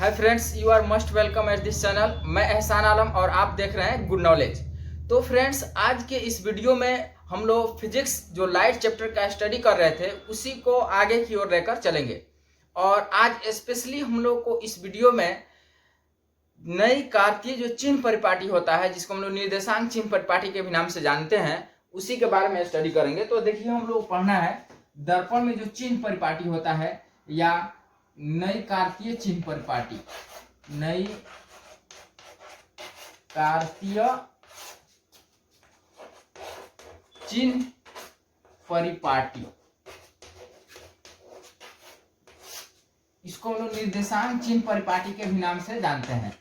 Hi friends, you are must welcome at this channel. मैं एहसान आलम और आप देख रहे हैं गुड नॉलेज। तो फ्रेंड्स, आज के इस वीडियो में हम लोग फिजिक्स जो लाइट चैप्टर का स्टडी कर रहे थे उसी को आगे की ओर लेकर चलेंगे। और आज स्पेशली हम लोग को इस वीडियो में नई कार्तीय जो चिन्ह परिपाटी होता है, जिसको हम लोग निर्देशांक चिन्ह परिपाटी के भी नाम से जानते हैं, उसी के बारे में स्टडी करेंगे। तो देखिए, हम लोग पढ़ना है दर्पण में जो चिन्ह परिपाटी होता है या नई कार्तीय चिन्ह परिपाटी। नई कार्तीय चिन्ह परिपाटी, इसको हम लोग निर्देशांक चिन्ह परिपाटी के भी नाम से जानते हैं।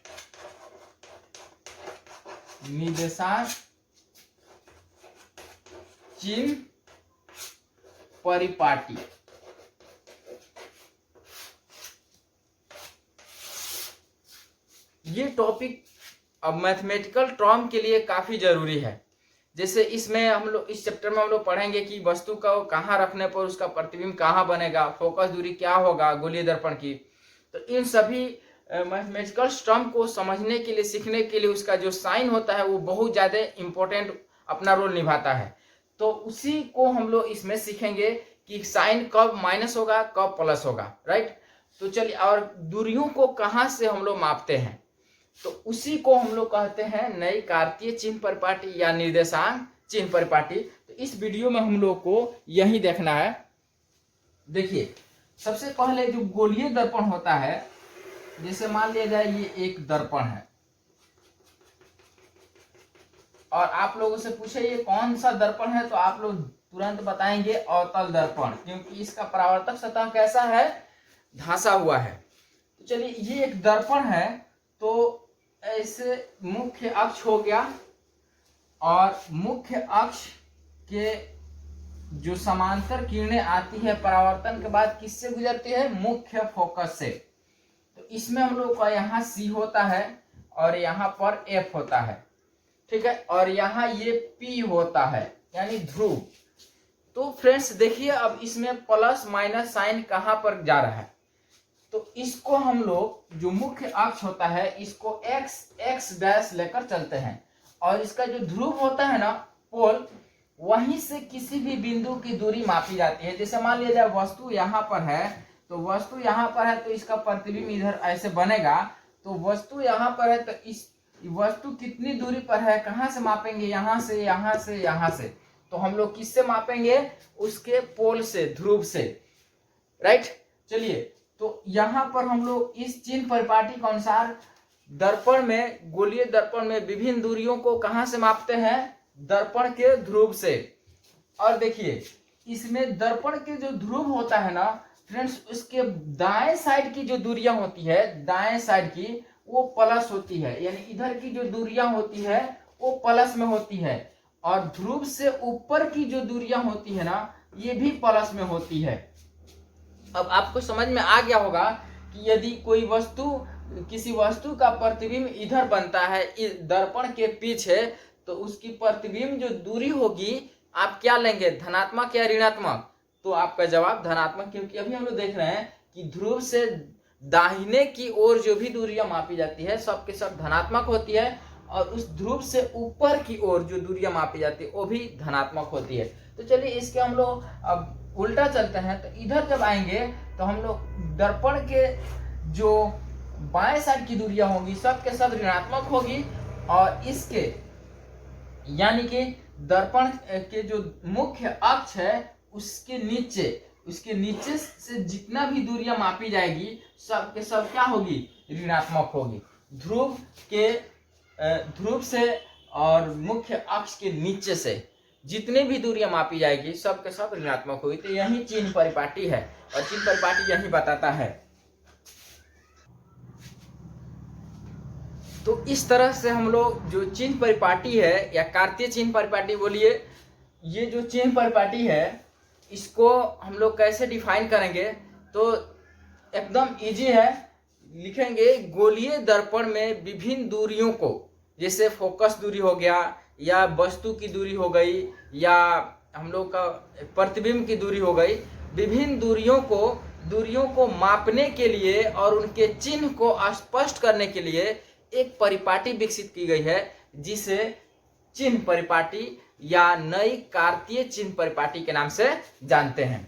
निर्देशांक चिन्ह परिपाटी ये टॉपिक अब मैथमेटिकल टर्म के लिए काफी जरूरी है। जैसे इसमें हम लोग इस चैप्टर में हम लोग पढ़ेंगे कि वस्तु को कहाँ रखने पर उसका प्रतिबिंब कहाँ बनेगा, फोकस दूरी क्या होगा गोलीय दर्पण की। तो इन सभी मैथमेटिकल टर्म को समझने के लिए, सीखने के लिए उसका जो साइन होता है वो बहुत ज़्यादा इम्पोर्टेंट अपना रोल निभाता है। तो उसी को हम लोग इसमें सीखेंगे कि साइन कब माइनस होगा, कब प्लस होगा, राइट। तो चलिए, और दूरियों को कहाँ से हम लोग मापते हैं, तो उसी को हम लोग कहते हैं नई कार्तीय चिन्ह परिपाटी या निर्देशांक चिन्ह परिपाटी। तो इस वीडियो में हम लोग को यही देखना है। देखिए, सबसे पहले जो गोलीय दर्पण होता है, जैसे मान लिया जाए ये एक दर्पण है और आप लोगों से पूछे ये कौन सा दर्पण है, तो आप लोग तुरंत बताएंगे अवतल दर्पण, क्योंकि इसका परावर्तक सतह कैसा है, धंसा हुआ है। तो चलिए, ये एक दर्पण है, तो ऐसे मुख्य अक्ष हो गया और मुख्य अक्ष के जो समांतर किरणें आती है परावर्तन के बाद किससे गुजरती है, मुख्य फोकस से। तो इसमें हम लोग का यहाँ C होता है और यहाँ पर F होता है, ठीक है, और यहाँ ये P होता है यानी ध्रुव। तो फ्रेंड्स देखिए, अब इसमें प्लस माइनस साइन कहाँ पर जा रहा है, तो इसको हम लोग जो मुख्य अक्ष होता है इसको x डैश लेकर चलते हैं और इसका जो ध्रुव होता है ना, पोल, वहीं से किसी भी बिंदु की दूरी मापी जाती है। जैसे मान लिया जाए वस्तु यहाँ पर है, तो वस्तु यहाँ पर है तो इसका प्रतिबिंब इधर ऐसे बनेगा। तो वस्तु यहाँ पर है तो इस वस्तु कितनी दूरी पर है, कहाँ से मापेंगे, यहाँ से, यहाँ से, यहाँ से। तो हम लोग किससे मापेंगे, उसके पोल से, ध्रुव से, राइट। चलिए, तो यहाँ पर हम लोग इस चिन्ह परिपाटी के अनुसार दर्पण में, गोलीय दर्पण में विभिन्न दूरियों को कहाँ से मापते हैं, दर्पण के ध्रुव से। और देखिए, इसमें दर्पण के जो ध्रुव होता है ना फ्रेंड्स, उसके दाएं साइड की जो दूरियां होती है, दाएं साइड की, वो प्लस होती है, यानी इधर की जो दूरियां होती है वो प्लस में होती है, और ध्रुव से ऊपर की जो दूरियां होती है ना, ये भी प्लस में होती है। अब आपको समझ में आ गया होगा कि यदि कोई वस्तु, किसी वस्तु का प्रतिबिंब इधर बनता है दर्पण के पीछे, तो उसकी प्रतिबिंब जो दूरी होगी आप क्या लेंगे, धनात्मक या ऋणात्मक। तो आपका जवाब धनात्मक, क्योंकि अभी हम लोग देख रहे हैं कि ध्रुव से दाहिने की ओर जो भी दूरियां मापी जाती है सब के सब धनात्मक होती है, और उस ध्रुव से ऊपर की ओर जो दूरियां मापी जाती है वो भी धनात्मक होती है। तो चलिए, इसके हम लोग अब उल्टा चलते हैं। तो इधर जब आएंगे तो हम लोग दर्पण के जो बाएं साइड की दूरियां होंगी सब के सब ऋणात्मक होगी, और इसके यानी कि दर्पण के जो मुख्य अक्ष है उसके नीचे से जितना भी दूरियां मापी जाएगी सब के सब क्या होगी, ऋणात्मक होगी। ध्रुव से और मुख्य अक्ष के नीचे से जितने भी दूरियां मापी जाएगी सब के सब ऋणात्मक होगी। तो यही चिन्ह परिपाटी है और चिन्ह परिपाटी यही बताता है। तो इस तरह से हम लोग जो चिन्ह परिपाटी है या कार्तीय चिन्ह परिपाटी बोलिए, ये जो चिन्ह परिपाटी है इसको हम लोग कैसे डिफाइन करेंगे, तो एकदम इजी है। लिखेंगे गोलीय दर्पण में विभिन्न दूरियों को, जैसे फोकस दूरी हो गया या वस्तु की दूरी हो गई या हम लोग का प्रतिबिंब की दूरी हो गई, विभिन्न दूरियों को दूरियों को मापने के लिए और उनके चिन्ह को स्पष्ट करने के लिए एक परिपाटी विकसित की गई है, जिसे चिन्ह परिपाटी या नई कार्तीय चिन्ह परिपाटी के नाम से जानते हैं।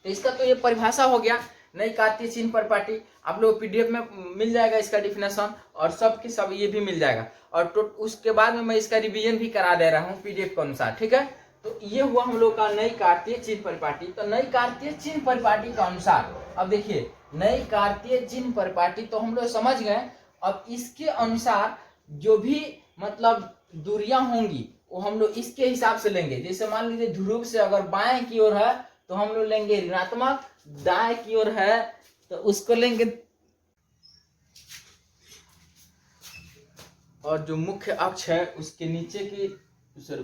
तो इसका तो ये परिभाषा हो गया, नई कार्तीय चिन्ह परिपाटी। आप लोग पीडीएफ में मिल जाएगा इसका डिफिनेशन, और सब की सब ये भी मिल जाएगा, और तो उसके बाद में मैं इसका रिवीजन भी करा दे रहा हूँ पीडीएफ के अनुसार, ठीक है। तो ये हुआ हम लोग का नई कार्तीय चिन्ह परिपाटी। तो नई कार्तीय चिन्ह परिपाटी के अनुसार अब देखिए, नई कार्तीय चिन्ह परिपाटी तो हम लोग समझ गए। अब इसके अनुसार जो भी मतलब दूरियां होंगी वो हम लोग इसके हिसाब से लेंगे। जैसे मान लीजिए ध्रुव से अगर बाएं की ओर है तो हम लोग लेंगे ऋणात्मक, दाएं की ओर है तो उसको लेंगे, और जो मुख्य अक्ष है उसके नीचे की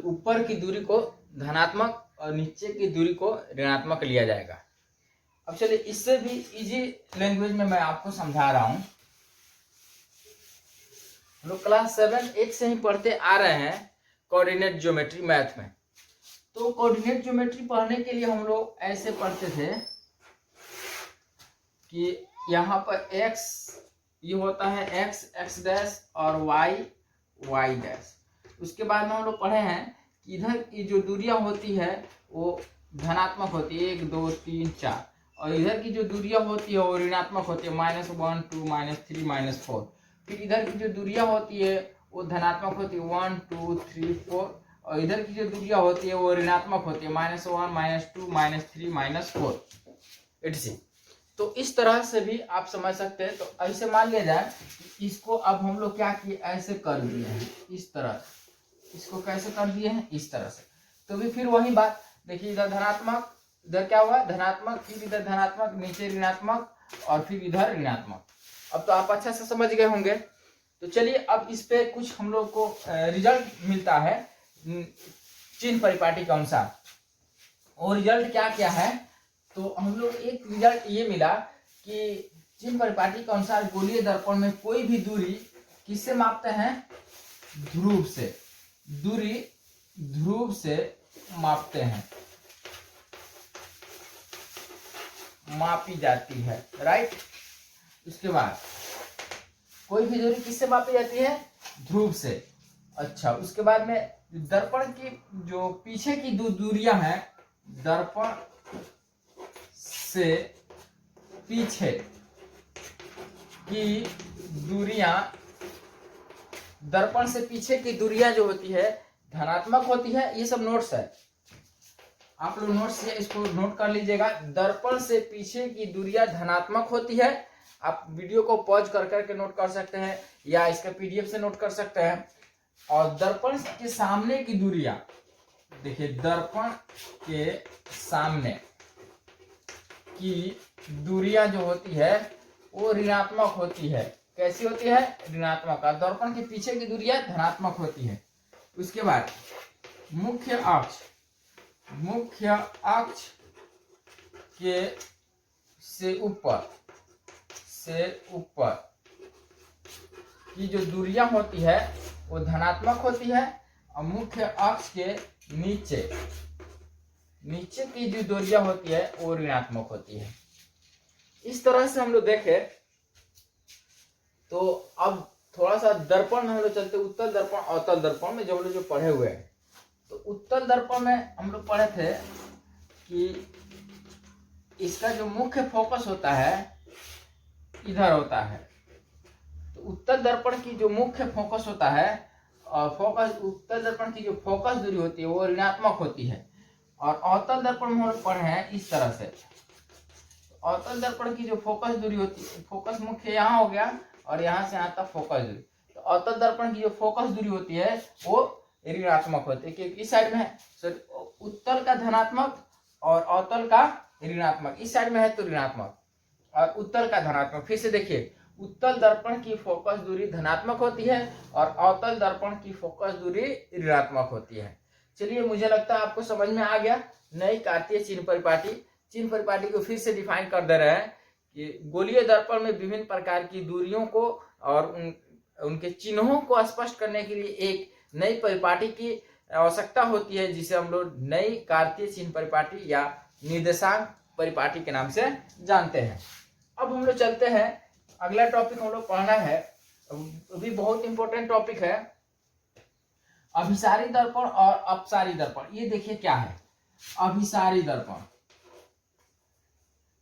ऊपर की दूरी को धनात्मक और नीचे की दूरी को ऋणात्मक लिया जाएगा। अब चलिए इससे भी इजी लैंग्वेज में मैं आपको समझा रहा हूं। हम लोग क्लास 7-8 से ही पढ़ते आ रहे हैं कोऑर्डिनेट ज्योमेट्री मैथ में। तो कोऑर्डिनेट ज्योमेट्री पढ़ने के लिए हम लोग ऐसे पढ़ते थे कि यहाँ पर x ये होता है x डैश और y डैश। उसके बाद में हम लोग पढ़े हैं कि इधर की जो दूरियां होती है वो धनात्मक होती है, 1 2 3 4, और इधर की जो दूरियां होती है वो ऋणात्मक होती है, -1 2 -3 -4। फिर इधर की जो दूरियां होती है वो धनात्मक होती है, 1 2 3 4, और इधर की जो दूरियां होती है वो ऋणात्मक होती है, -1 -2 -3 -4 etc। तो इस तरह से भी आप समझ सकते हैं। तो ऐसे मान लिया जाए कि इसको अब हम लोग क्या किए, ऐसे कर दिए हैं, इस तरह इसको कैसे कर दिए हैं, इस तरह से। तो भी फिर वही बात देखिए, इधर धनात्मक, इधर क्या हुआ धनात्मक, फिर इधर धनात्मक, नीचे ऋणात्मक, और फिर इधर ऋणात्मक। अब तो आप अच्छा से समझ गए होंगे। तो चलिए अब इस पे कुछ हम लोग को रिजल्ट मिलता है चिन्ह परिपाटी के अनुसार। और रिजल्ट क्या क्या है, तो हम लोग एक रिजल्ट ये मिला कि चिन्ह परिपाटी के अनुसार गोलीय दर्पण में कोई भी दूरी किससे मापते हैं, ध्रुव से, दूरी ध्रुव से मापते हैं, मापी जाती है, राइट। उसके बाद कोई भी दूरी किससे मापी जाती है, ध्रुव से। अच्छा, उसके बाद में दर्पण की जो पीछे की दूरियां हैं, दर्पण से पीछे की दूरियां, दर्पण से पीछे की दूरियां जो होती है धनात्मक होती है। ये सब नोट्स है, आप लोग नोट्स से इसको नोट कर लीजिएगा। दर्पण से पीछे की दूरियां धनात्मक होती है। आप वीडियो को पॉज कर करके नोट कर सकते हैं या इसका पीडीएफ से नोट कर सकते हैं। और दर्पण के सामने की दूरियां, देखिए दर्पण के सामने की दूरियां जो होती है वो ऋणात्मक होती है। कैसी होती है, ऋणात्मक। और दर्पण के पीछे की दूरियां धनात्मक होती है। उसके बाद मुख्य अक्ष, मुख्य अक्ष के से ऊपर की जो दूरियां होती है वो धनात्मक होती है, और मुख्य अक्ष के नीचे की जो दूरियां होती है वो ऋणात्मक होती है। इस तरह से हम लोग देखें तो अब थोड़ा सा दर्पण में हम लोग चलते, उत्तल दर्पण अवतल दर्पण में जो हम लोग जो पढ़े हुए हैं। तो उत्तल दर्पण में हम लोग पढ़े थे कि इसका जो मुख्य फोकस होता है इधर होता है। तो उत्तल दर्पण की जो मुख्य फोकस होता है, और उत्तल दर्पण की जो फोकस दूरी होती है वो ऋणात्मक होती है। और अवतल दर्पण में हम लोग पढ़े हैं इस तरह से। अवतल दर्पण की जो फोकस दूरी होती है, फोकस मुख्य यहाँ हो गया और यहाँ से यहाँ तक फोकस दूरी। तो अवतल दर्पण की जो फोकस दूरी होती है वो ऋणात्मक होती है, क्योंकि इस साइड में है उत्तल का धनात्मक और अवतल का ऋणात्मक, इस साइड में है तो ऋणात्मक और उत्तल का धनात्मक। फिर से देखिए, उत्तल दर्पण की फोकस दूरी धनात्मक होती है और अवतल दर्पण की फोकस दूरी ऋणात्मक होती है। चलिए, मुझे लगता है आपको समझ में आ गया नई कार्तीय चिन्ह परिपाटी। चिन्ह परिपाटी को फिर से डिफाइन कर दे रहे हैं कि गोलीय दर्पण में विभिन्न प्रकार की दूरियों को और उनके चिन्हों को स्पष्ट करने के लिए एक नई परिपाटी की आवश्यकता होती है, जिसे हम लोग नई कार्तीय चिन्ह परिपाटी या निर्देशांक परिपाटी के नाम से जानते हैं। अब हम लोग चलते हैं, अगला टॉपिक हम लोग पढ़ना है, अभी बहुत इंपॉर्टेंट टॉपिक है, अभिसारी दर्पण और अपसारी दर्पण। ये देखिए क्या है, अभिसारी दर्पण,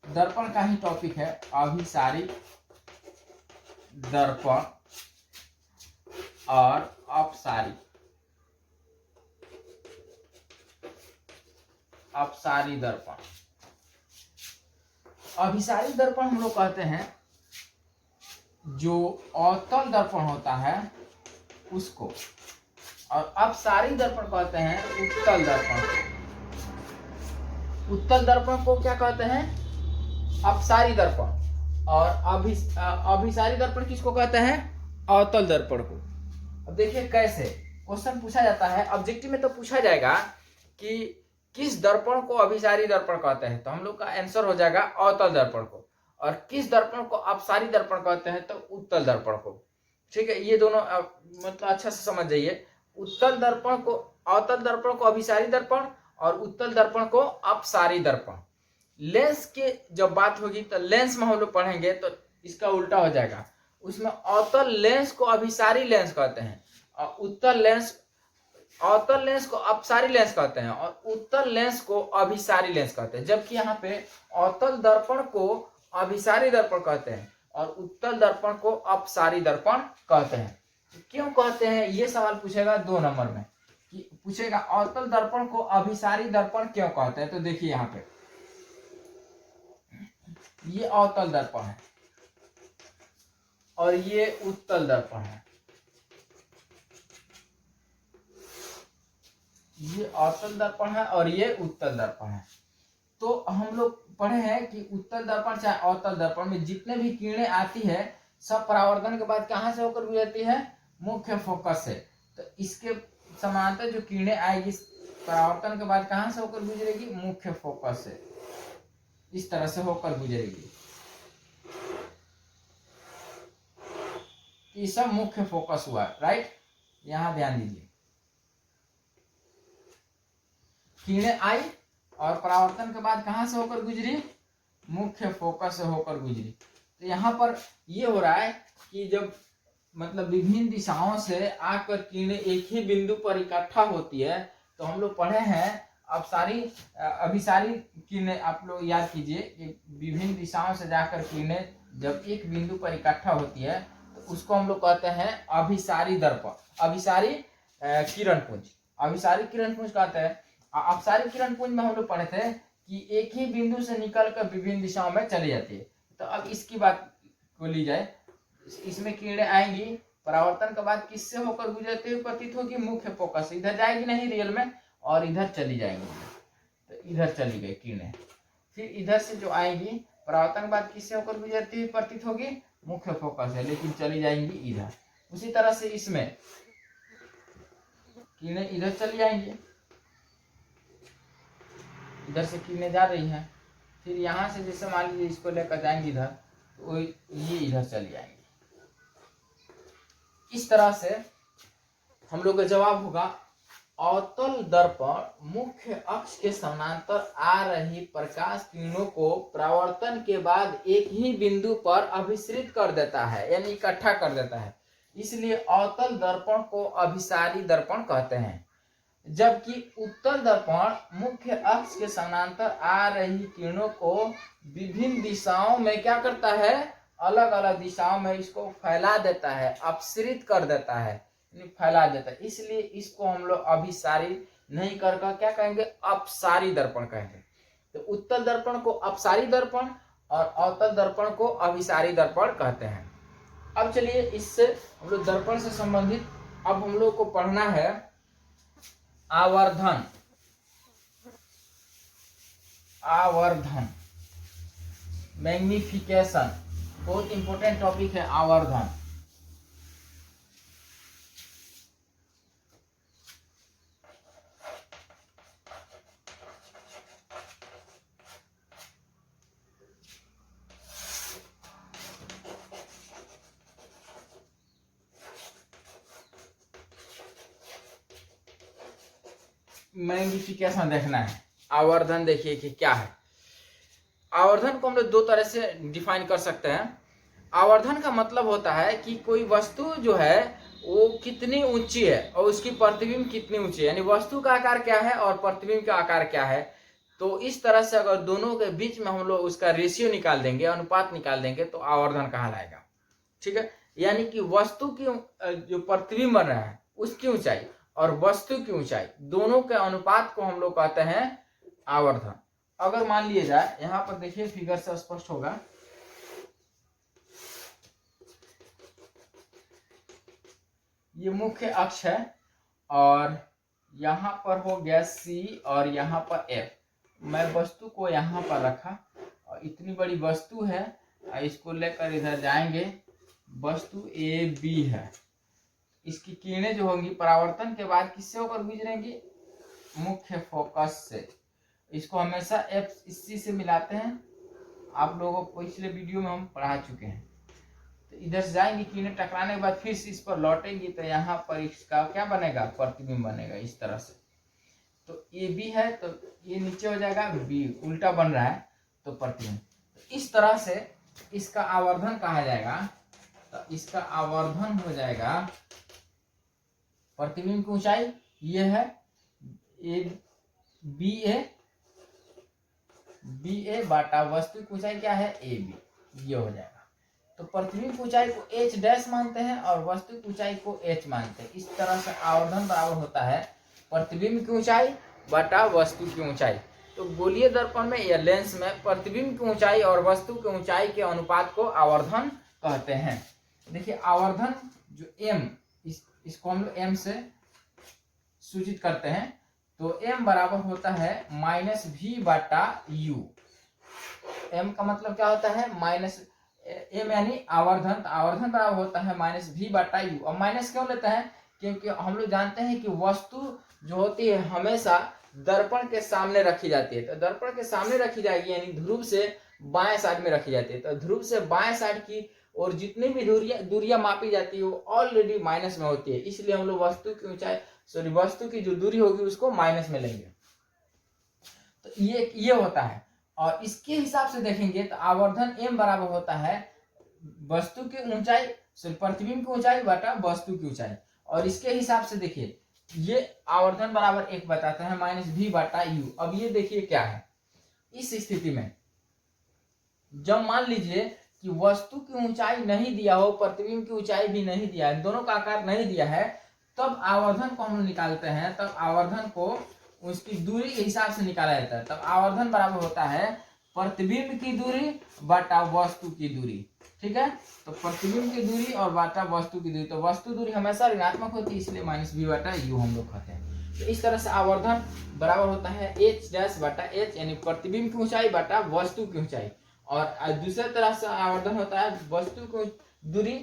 दर्पण का ही टॉपिक है, अभिसारी दर्पण और अपसारी दर्पण। अभिसारी दर्पण हम लोग कहते हैं जो अवतल दर्पण होता है उसको, और अपसारी दर्पण कहते हैं उत्तल दर्पण को। उत्तल दर्पण को क्या कहते हैं, अपसारी दर्पण, और अभिसारी दर्पण किसको कहते हैं, अवतल दर्पण को। अब देखिए कैसे क्वेश्चन पूछा जाता है, ऑब्जेक्टिव में तो पूछा जाएगा कि किस दर्पण को अभिसारी दर्पण कहते हैं, तो हम लोग का आंसर हो जाएगा अवतल दर्पण को, और किस दर्पण को अपसारी दर्पण कहते हैं तो उत्तल दर्पण को। ठीक है, ये दोनों मतलब अच्छा से समझ जाइए, उत्तल दर्पण को, अवतल दर्पण को अभिसारी दर्पण और उत्तल दर्पण को अपसारी दर्पण। लेंस की जब बात होगी तो लेंस में हम लोग पढ़ेंगे तो इसका उल्टा हो जाएगा, उसमें अवतल लेंस को अभिसारी लेंस कहते हैं और अवतल लेंस को अपसारी लेंस कहते हैं और उत्तल लेंस को अभिसारी लेंस कहते हैं। जबकि यहाँ पे अवतल दर्पण को अभिसारी दर्पण कहते हैं और उत्तल दर्पण को अपसारी दर्पण कहते हैं। क्यों कहते हैं, ये सवाल पूछेगा 2 नंबर में, कि पूछेगा अवतल दर्पण को अभिसारी दर्पण क्यों कहते हैं। तो देखिए यहाँ पे ये अवतल दर्पण है और ये उत्तल दर्पण है, ये अवतल दर्पण है और ये उत्तल दर्पण है। तो हम लोग पढ़े हैं कि उत्तल दर्पण चाहे अवतल दर्पण में जितने भी किरणें आती है सब परावर्तन के बाद कहां से होकर गुजरती है, मुख्य फोकस से। तो इसके समांतर जो किरणें आएगी परावर्तन के बाद कहां से होकर गुजरेगी, मुख्य फोकस से, इस तरह से होकर गुजरेगी। ये सब मुख्य फोकस हुआ, राइट, यहां ध्यान दीजिए। किरणें आई और परावर्तन के बाद कहां से होकर गुजरी, मुख्य फोकस से होकर गुजरी। तो यहाँ पर ये हो रहा है कि जब मतलब विभिन्न दिशाओं से आकर किरणें एक ही बिंदु पर इकट्ठा होती है, तो हम लोग पढ़े हैं अभिसारी किरणें, आप लोग याद कीजिए कि विभिन्न दिशाओं से जाकर किरणें जब एक बिंदु पर इकट्ठा होती है तो उसको हम लोग कहते हैं अभिसारी दर्पण, अभिसारी किरणपुंज, अभिसारी किरणपुंज कहते हैं। अपसारी किरणपुंज में हम लोग पढ़े थे कि एक ही बिंदु से निकलकर विभिन्न दिशाओं में चली जाती है। तो अब इसकी बात को ली जाए, इसमें किरणें आएंगी, परावर्तन के बाद किससे होकर गुजरते हुए प्रतीत होगी, मुख्य फोकस, इधर जाएगी नहीं रियल में और इधर चली जाएंगी। तो इधर चली गई किरणें, फिर इधर से जो आएंगी परावर्तन के बाद किससे होकर गुजरती हुई प्रतीत होगी, मुख्य फोकस है, लेकिन चली जाएंगी इधर। उसी तरह से इसमें किरणें इधर चली जाएंगी, इधर से किरणें जा रही हैं, फिर यहाँ से जैसे मान लीजिए इसको लेकर जाएंगे इधर, तो ये इधर चली जाएंगी। इस तरह से हम लोग का जवाब होगा अवतल दर्पण मुख्य अक्ष के समानांतर आ रही प्रकाश किरणों को परावर्तन के बाद एक ही बिंदु पर अभिसरित कर देता है, यानी इकट्ठा कर देता है, इसलिए अवतल दर्पण को अभिसारी दर्पण कहते हैं। जबकि उत्तल दर्पण मुख्य अक्ष के समानांतर आ रही किरणों को विभिन्न दिशाओं में क्या करता है, अलग अलग दिशाओं में इसको फैला देता है, अपसरित कर देता है, फैला देता है, इसलिए इसको हम लोग अभिसारी नहीं कर क्या कहेंगे, अपसारी दर्पण कहेंगे। तो उत्तल दर्पण को अपसारी दर्पण और अवतल दर्पण को अभिसारी दर्पण कहते हैं। अब चलिए इससे हम लोग दर्पण से संबंधित अब हम लोग को पढ़ना है आवर्धन, आवर्धन, मैग्निफिकेशन, बहुत इंपॉर्टेंट टॉपिक है आवर्धन। मैग्निफिकेशन देखना है, आवर्धन देखिए कि क्या है। आवर्धन को हम लोग दो तरह से डिफाइन कर सकते हैं। आवर्धन का मतलब होता है कि कोई वस्तु जो है वो कितनी ऊंची है और उसकी प्रतिबिंब कितनी ऊंची है, यानी वस्तु का आकार क्या है और प्रतिबिंब का आकार क्या है। तो इस तरह से अगर दोनों के बीच में हम लोग उसका रेशियो निकाल देंगे, अनुपात निकाल देंगे, तो आवर्धन कहलाएगा। ठीक है, यानी कि वस्तु की जो प्रतिबिंब बन रहा है उसकी ऊंचाई और वस्तु की ऊंचाई दोनों के अनुपात को हम लोग कहते हैं आवर्धन। अगर मान लिया जाए, यहां पर देखिए फिगर से स्पष्ट होगा, ये मुख्य अक्ष है और यहाँ पर हो गया C और यहाँ पर F। मैं वस्तु को यहाँ पर रखा और इतनी बड़ी वस्तु है, इसको लेकर इधर जाएंगे, वस्तु AB है। इसकी किरणें जो होंगी परावर्तन के बाद किससे होकर गुजरेंगी, मुख्य फोकस से। इसको हमेशा FC से मिलाते हैं, आप लोगों को पिछले वीडियो में हम पढ़ा चुके हैं। तो इधर से जाएंगी, किरणें टकराने के बाद फिर से इस पर लौटेंगी, तो यहाँ पर इसका क्या बनेगा, प्रतिबिंब बनेगा इस तरह से। तो AB है तो ये नीचे हो जाएगा, B उल्टा बन रहा है तो प्रतिबिंब। तो इस तरह से इसका आवर्धन कहा जाएगा। तो इसका आवर्धन हो जाएगा, प्रतिबिंब की ऊंचाई ये है BA बाटा वस्तु की ऊंचाई क्या है AB, ये हो जाएगा। तो प्रतिबिंब की ऊंचाई को H डैश मानते हैं और वस्तु की ऊंचाई को H मानते हैं। इस तरह से आवर्धन बराबर होता है प्रतिबिंब की ऊंचाई बटा वस्तु की ऊंचाई। तो गोलीय दर्पण में या लेंस में प्रतिबिंब की ऊंचाई और वस्तु की ऊंचाई के अनुपात को आवर्धन कहते हैं। देखिए आवर्धन जो M, इसको हम लोग M से सूचित करते हैं। तो M बराबर होता है -V बटा U। M का मतलब क्या होता है, M यानी आवर्धन। तो आवर्धन बराबर होता है -V बटा U। और माइनस क्यों लेते हैं, क्योंकि हम लोग जानते हैं कि वस्तु जो होती है हमेशा दर्पण के सामने रखी जाती है। तो दर्पण के सामने रखी जाएगी यानी ध्रुव से बाएं साइड में रखी जाती है। तो ध्रुव से बाएं साइड की और जितनी भी दूरियां मापी जाती है वो ऑलरेडी माइनस में होती है, इसलिए हम लोग वस्तु की ऊंचाई वस्तु की जो दूरी होगी उसको माइनस में लेंगे। तो ये होता है। और इसके हिसाब से देखेंगे तो आवर्धन M बराबर होता है वस्तु की ऊंचाई प्रतिबिंब की ऊंचाई बटा वस्तु की ऊंचाई। और इसके हिसाब से देखिए ये आवर्धन बराबर 1 बताता है -V बटा U। अब ये देखिए क्या है, इस स्थिति में जब मान लीजिए कि वस्तु की ऊंचाई नहीं दिया हो, प्रतिबिंब की ऊंचाई भी नहीं दिया है, दोनों का आकार नहीं दिया है, तब आवर्धन को हम निकालते हैं। तब आवर्धन को उसकी दूरी के हिसाब से निकाला जाता है। तब आवर्धन बराबर होता है प्रतिबिंब की दूरी बटा वस्तु की दूरी। ठीक है, तो प्रतिबिंब की दूरी और बटा वस्तु की दूरी। तो वस्तु दूरी हमेशा ऋणात्मक होती है, इसलिए -V बटा U हम लोग कहते हैं। तो इस तरह से आवर्धन बराबर होता है H डैश बटा H, यानी प्रतिबिंब की ऊंचाई बटा वस्तु की ऊंचाई। और दूसरे तरह से आवर्धन होता है वस्तु की दूरी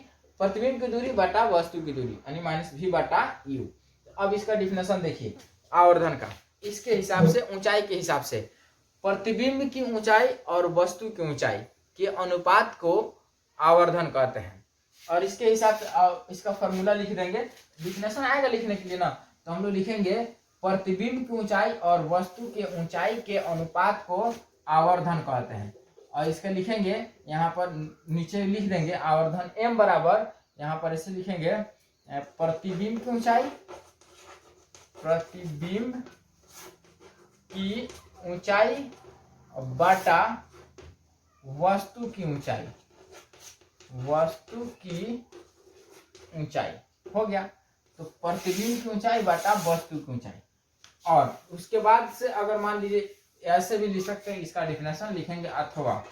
प्रतिबिंब की दूरी बटा वस्तु की दूरी, यानी -V बटा U। अब इसका डिफिनेशन देखिए आवर्धन का, इसके हिसाब से ऊंचाई के हिसाब से प्रतिबिंब की ऊंचाई और वस्तु की ऊंचाई के अनुपात को आवर्धन कहते हैं। और इसके हिसाब से इसका फॉर्मूला लिख देंगे, डिफिनेशन आएगा लिखने के लिए ना, तो हम लोग लिखेंगे प्रतिबिंब की ऊंचाई और वस्तु के ऊंचाई के अनुपात को आवर्धन कहते हैं। और इसका लिखेंगे यहाँ पर नीचे लिख देंगे आवर्धन M बराबर, यहाँ पर इसे लिखेंगे प्रतिबिंब की ऊंचाई, प्रतिबिंब की ऊंचाई बटा वस्तु की ऊंचाई, वस्तु की ऊंचाई हो गया। तो प्रतिबिंब की ऊंचाई बटा वस्तु की ऊंचाई। और उसके बाद से अगर मान लीजिए ऐसे भी लिख सकते हैं, इसका डिफिनेशन लिखेंगे अथवा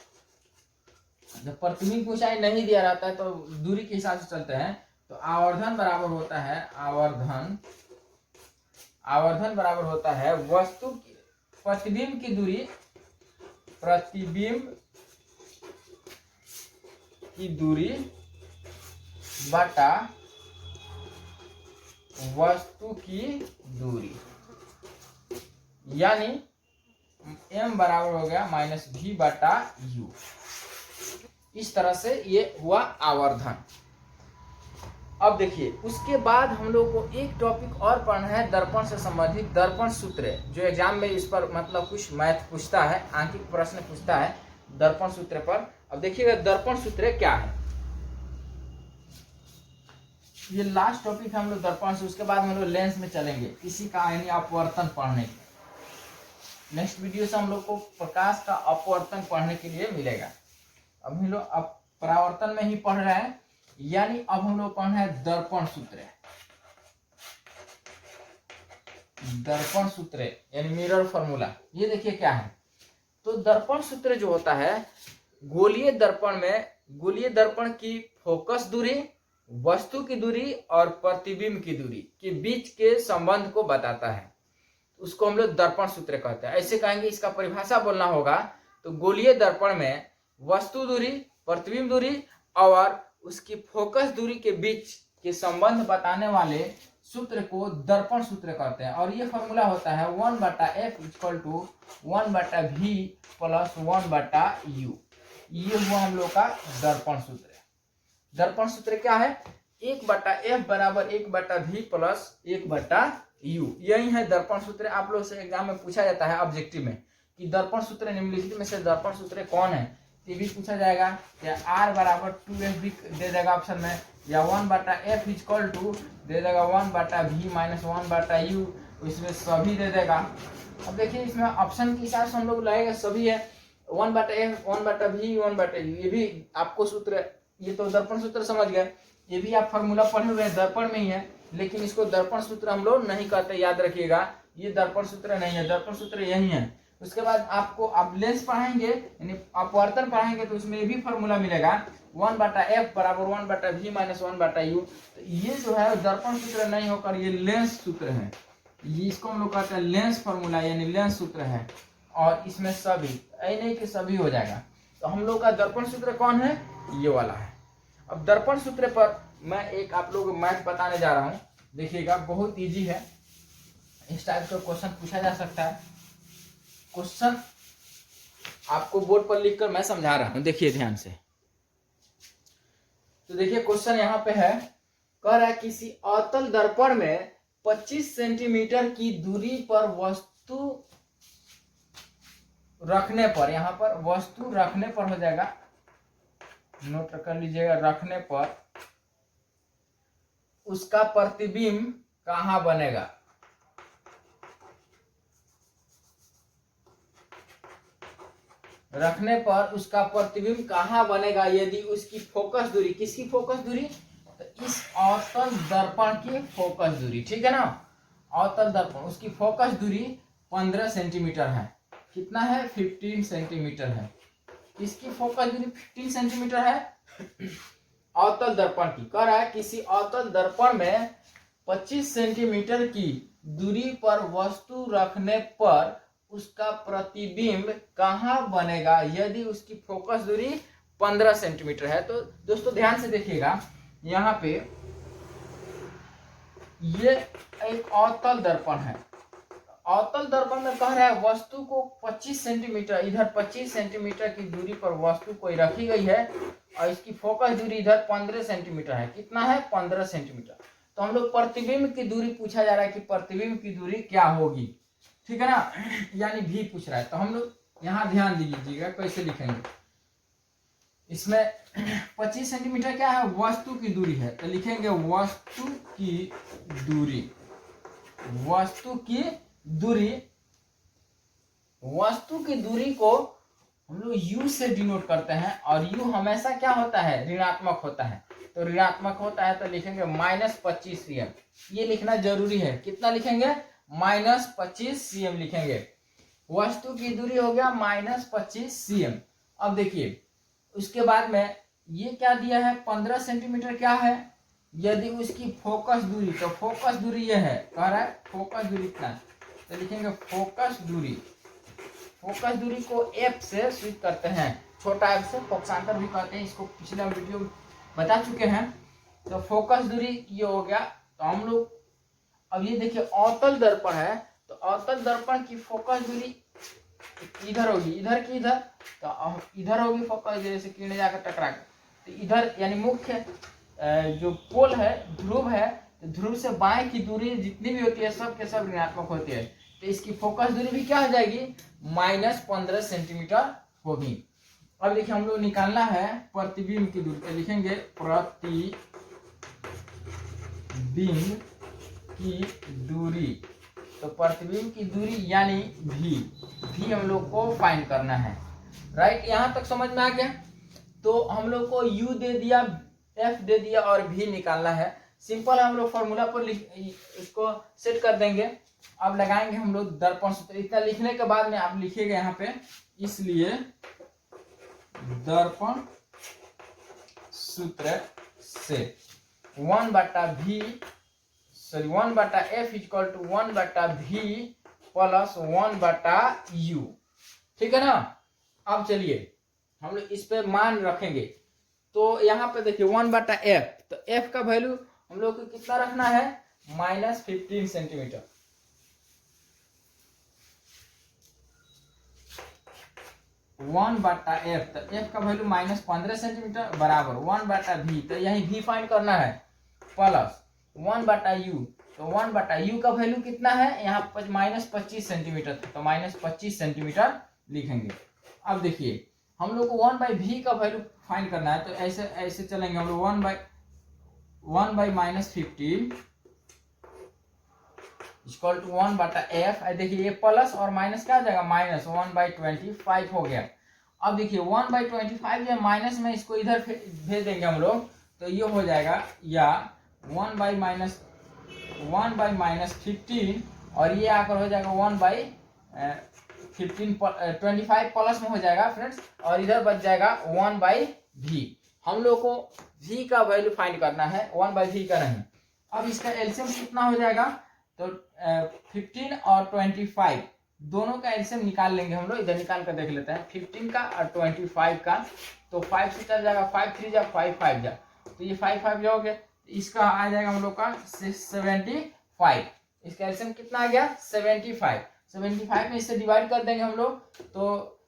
जब प्रतिबिंब की ऊंचाई नहीं दिया रहता है तो दूरी के हिसाब से चलते हैं। तो आवर्धन बराबर होता है आवर्धन बराबर होता है वस्तु की प्रतिबिंब की दूरी, प्रतिबिंब की दूरी बटा वस्तु की दूरी, यानी M बराबर हो गया -V बटा U। इस तरह से ये हुआ आवर्धन। अब देखिए उसके बाद हम लोग को एक टॉपिक और पढ़ना है दर्पण से संबंधित, दर्पण सूत्र, जो एग्जाम में इस पर मतलब कुछ मैथ पूछता है, आंकिक प्रश्न पूछता है। दर्पण सूत्र पर। अब देखिएगा दर्पण सूत्र क्या है, ये लास्ट टॉपिक हम लोग दर्पण से, उसके बाद हम लोग लेंस में चलेंगे किसी का यानी अपवर्तन पढ़ने के। नेक्स्ट वीडियो से हम लोग को प्रकाश का अपवर्तन पढ़ने के लिए मिलेगा। अब हम लोग अब परावर्तन में ही पढ़ रहे हैं, यानी अब हम लोग पढ़ रहे हैं दर्पण सूत्र। दर्पण सूत्र यानी मिरर फॉर्मूला। ये देखिए क्या है, तो दर्पण सूत्र जो होता है गोलीय दर्पण में, गोलीय दर्पण की फोकस दूरी, वस्तु की दूरी और प्रतिबिंब की दूरी के बीच के संबंध को बताता है, उसको हम लोग दर्पण सूत्र कहते हैं। ऐसे कहेंगे, इसका परिभाषा बोलना होगा तो गोलीय दर्पण में वस्तु दूरी, प्रतिबिंब दूरी और उसकी फोकस दूरी के बीच के संबंध बताने वाले सूत्र को दर्पण सूत्र कहते हैं। और ये फॉर्मूला होता है 1/f = 1/v + 1/u। ये हुआ हम लोग का दर्पण सूत्र। दर्पण सूत्र क्या है, 1/f = 1/v + 1/u। यही है दर्पण सूत्र। आप लोग से एग्जाम में पूछा जाता है ऑब्जेक्टिव में कि दर्पण सूत्र निम्नलिखित में से दर्पण सूत्र कौन है, ये भी पूछा जाएगा। या r = 2f भी दे देगा ऑप्शन में, या 1/f = दे देगा 1/v - 1/u, इसमें सभी दे देगा। अब देखिए इसमें ऑप्शन के हिसाब से हम लोग लगेगा सभी है, 1/f 1/v 1/u, ये भी आपको सूत्र, ये तो दर्पण सूत्र समझ गए, ये भी आप फार्मूला पढ़े हुए हैं, दर्पण में ही है, लेकिन इसको दर्पण सूत्र हम लोग नहीं कहते, याद रखिएगा ये दर्पण सूत्र नहीं है, दर्पण सूत्र यही है। उसके बाद आपको आप लेंस पढ़ाएंगे यानी अपवर्तन पढ़ाएंगे तो उसमें भी फार्मूला मिलेगा 1/f = 1/v - 1/u। तो ये जो है दर्पण सूत्र नहीं होकर ये लेंस सूत्र है, ये इसको हम लोग कहते हैं लेंस फार्मूला यानी लेंस सूत्र है। और इसमें सभी नहीं कि सभी हो जाएगा। तो हम लोग का दर्पण सूत्र कौन है, ये वाला है। अब दर्पण सूत्र पर मैं एक आप लोगों को मैथ बताने जा रहा हूँ, देखिएगा बहुत इजी है, इस टाइप का क्वेश्चन पूछा जा सकता है। क्वेश्चन आपको बोर्ड पर लिखकर मैं समझा रहा हूं, देखिए ध्यान से। तो देखिए क्वेश्चन यहाँ पे है, कह रहा है किसी अवतल दर्पण में 25 सेंटीमीटर की दूरी पर वस्तु रखने पर, यहाँ पर वस्तु रखने पर हो जाएगा, नोट कर लीजिएगा, रखने पर उसका प्रतिबिंब कहाँ बनेगा। रखने पर उसका प्रतिबिंब कहाँ बनेगा यदि उसकी फोकस दूरी, किसकी फोकस दूरी, तो इस अवतल दर्पण की फोकस दूरी, ठीक है ना, अवतल दर्पण उसकी फोकस दूरी 15 सेंटीमीटर है। कितना है, 15 सेंटीमीटर है। इसकी फोकस दूरी 15 सेंटीमीटर है अवतल दर्पण की। कह रहा है किसी अवतल दर्पण में 25 सेंटीमीटर की दूरी पर वस्तु रखने पर उसका प्रतिबिंब कहाँ बनेगा यदि उसकी फोकस दूरी 15 सेंटीमीटर है। तो दोस्तों ध्यान से देखिएगा, यहाँ पे ये एक अवतल दर्पण है। अवतल दर्पण में कह रहा है वस्तु को 25 सेंटीमीटर, इधर 25 सेंटीमीटर की दूरी पर वस्तु कोई रखी गई है और इसकी फोकस दूरी इधर 15 सेंटीमीटर है। कितना है, 15 सेंटीमीटर। तो हम लोग प्रतिबिंब की दूरी पूछा जा रहा है कि प्रतिबिंब की दूरी क्या होगी, ठीक है ना, यानी भी पूछ रहा है। तो हम लोग यहाँ ध्यान दीजिएगा कैसे लिखेंगे। इसमें 25 सेंटीमीटर क्या है, वस्तु की दूरी है, तो लिखेंगे वस्तु की दूरी। वस्तु की दूरी, वस्तु की दूरी को हम लोग u से डिनोट करते हैं और u हमेशा क्या होता है, ऋणात्मक होता है। तो ऋणात्मक होता है तो लिखेंगे -25 cm, ये लिखना जरूरी है। कितना लिखेंगे, -25 cm लिखेंगे। वस्तु की दूरी हो गया -25 cm। अब देखिए उसके बाद में ये क्या दिया है, 15 सेंटीमीटर क्या है, यदि उसकी फोकस दूरी, तो फोकस दूरी ये है, कह रहा है फोकस दूरी कितना, तो लिखेंगे फोकस दूरी। फोकस दूरी को f से स्विच करते हैं, छोटा f से, फोकसांतर भी कहते हैं इसको, पिछले वीडियो में बता चुके हैं। तो फोकस दूरी ये हो गया। तो हम लोग अब ये देखिए अवतल दर्पण है, तो अवतल दर्पण की फोकस दूरी इधर होगी, इधर की इधर, तो इधर होगी फोकस, जैसे किरण जाकर टकरा के, तो इधर यानी मुख्य जो पोल है, ध्रुव है, तो ध्रुव से बाएं की दूरी जितनी भी होती है सब के सब ऋणात्मक होती है। तो इसकी फोकस दूरी भी क्या हो जाएगी, -15 सेंटीमीटर होगी। अब देखिए हम लोग निकालना है प्रतिबिंब की दूरी, तो लिखेंगे प्रतिबिंब की दूरी। तो प्रतिबिंब की दूरी यानी भी हम लोग को फाइंड करना है। राइट, यहां तक समझ में आ गया। तो हम लोग को u दे दिया, f दे दिया और v निकालना है। सिंपल हम लोग फॉर्मूला पर इसको सेट कर देंगे। अब लगाएंगे हम लोग दर्पण सूत्र। इतना लिखने के बाद में आप लिखिएगा यहाँ पे, इसलिए दर्पण सूत्र से 1/f equal to 1/v plus 1/u। ठीक है ना। अब चलिए हम लोग इस पे मान रखेंगे। तो यहाँ पे देखिए 1/f, तो f का वैल्यू हम लोग को कितना रखना है, -15 सेंटीमीटर। 1/f, तो f का वैल्यू -15 सेंटीमीटर बराबर 1/v, तो यही v फाइंड करना है, प्लस 1/u, तो 1/u का वैल्यू कितना है, यहाँ पर -25 सेंटीमीटर था, तो -25 सेंटीमीटर लिखेंगे। अब देखिए हम लोग को 1/v का वैल्यू फाइंड करना है, तो ऐसे ऐसे चलेंगे हम लोग। 1/-15 इक्वल टू 1/f। देखिए ये प्लस और माइनस क्या आ जाएगा, -1/25 हो गया। अब देखिए 1/25 जो माइनस में, इसको इधर भेज देंगे हम लोग, तो ये हो जाएगा या 1/-15 और ये आकर हो जाएगा 1/25 प्लस में हो जाएगा फ्रेंड्स, और इधर बच जाएगा 1/v। हम लोग को v का वैल्यू फाइंड करना है, 1/v का नहीं। अब इसका एलसीएम कितना हो जाएगा, तो 15 और 25 दोनों का एलसीएम निकाल लेंगे हम लोग। इधर निकाल कर देख लेते हैं 15 का और 25 का। तो 5 से चल जाएगा, 5 3 जा 5 5 जा, तो ये 5 5 जाओगे, इसका आ जाएगा हम लोग का 75। इसका एलसीएम कितना आ गया, 75 में इससे डिवाइड कर देंगे हम लोग, तो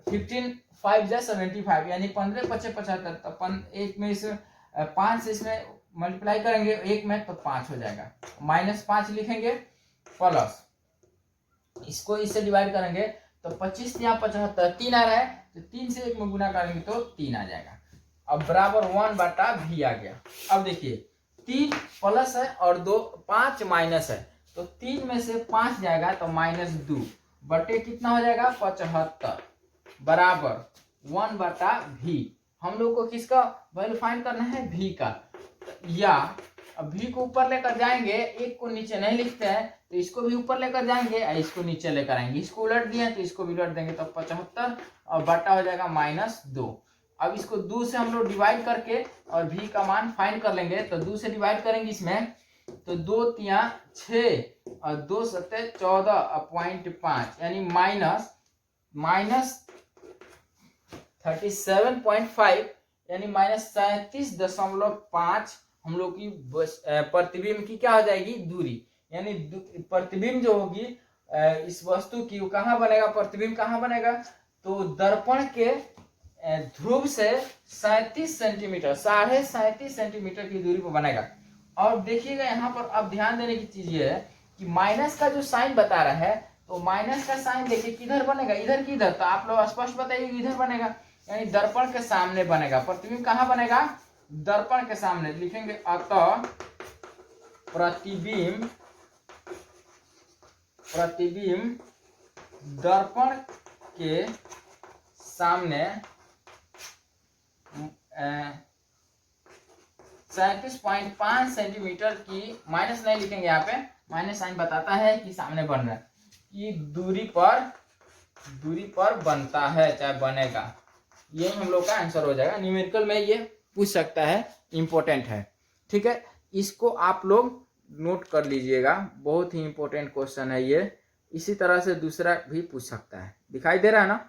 15 5 जा 75 यानी 15 5 75। तो एक में इसे 5 से इसमें मल्टीप्लाई करेंगे एक में, तो 5 हो जाएगा, -5 लिखेंगे, प्लस इसको इससे डिवाइड करेंगे तो 25 या 75 3 आ रहा है, तो 3 से 1 में गुना करेंगे तो 3 आ जाएगा। अब बराबर 1/v आ गया। अब देखिए 3 प्लस है और 5 माइनस है, तो 3 में से 5 जाएगा तो -2 बटे कितना हो जाएगा, 75 बराबर 1/v। हम लोग को किसका वैल्यू फाइंड करना है, v का। या अब v को ऊपर लेकर जाएंगे, एक को नीचे नहीं लिखते हैं, तो इसको भी ऊपर लेकर जाएंगे और इसको नीचे लेकर आएंगे। इसको उलट दिए तो इसको भी उलट देंगे, तो 75 और बटा हो जाएगा -2। अब इसको 2 से हम लोग डिवाइड करके और v का मान फाइंड कर लेंगे। तो 2 से डिवाइड करेंगे इसमें, तो 2 3 6 और 2 7 14.5 यानी -37.5 यानी -37.5 हम लोग की प्रतिबिंब की क्या हो जाएगी, दूरी। यानी प्रतिबिंब जो होगी इस वस्तु की, वो कहाँ बनेगा, प्रतिबिंब कहाँ बनेगा, तो दर्पण के ध्रुव से 37 सेंटीमीटर 37.5 सेंटीमीटर की दूरी पर बनेगा। और देखिएगा यहाँ पर अब ध्यान देने की चीज ये है कि माइनस का जो साइन बता रहा है, तो माइनस का साइन देखिए किधर बनेगा, इधर की इधर, तो आप लोग स्पष्ट बताइए इधर बनेगा, यानी दर्पण के सामने बनेगा। प्रतिबिंब कहाँ बनेगा, दर्पण के सामने। लिखेंगे अतः प्रतिबिंब दर्पण के सामने 37.5 सेंटीमीटर की, माइनस नहीं लिखेंगे यहाँ पे, माइनस साइन बताता है कि सामने बन रहा है, कि दूरी पर बनता है, चाहे बनेगा। ये हम लोग का आंसर हो जाएगा। न्यूमेरिकल में ये पूछ सकता है, इंपॉर्टेंट है। ठीक है, इसको आप लोग नोट कर लीजिएगा, बहुत ही इंपॉर्टेंट क्वेश्चन है ये। इसी तरह से दूसरा भी पूछ सकता है। दिखाई दे रहा है ना।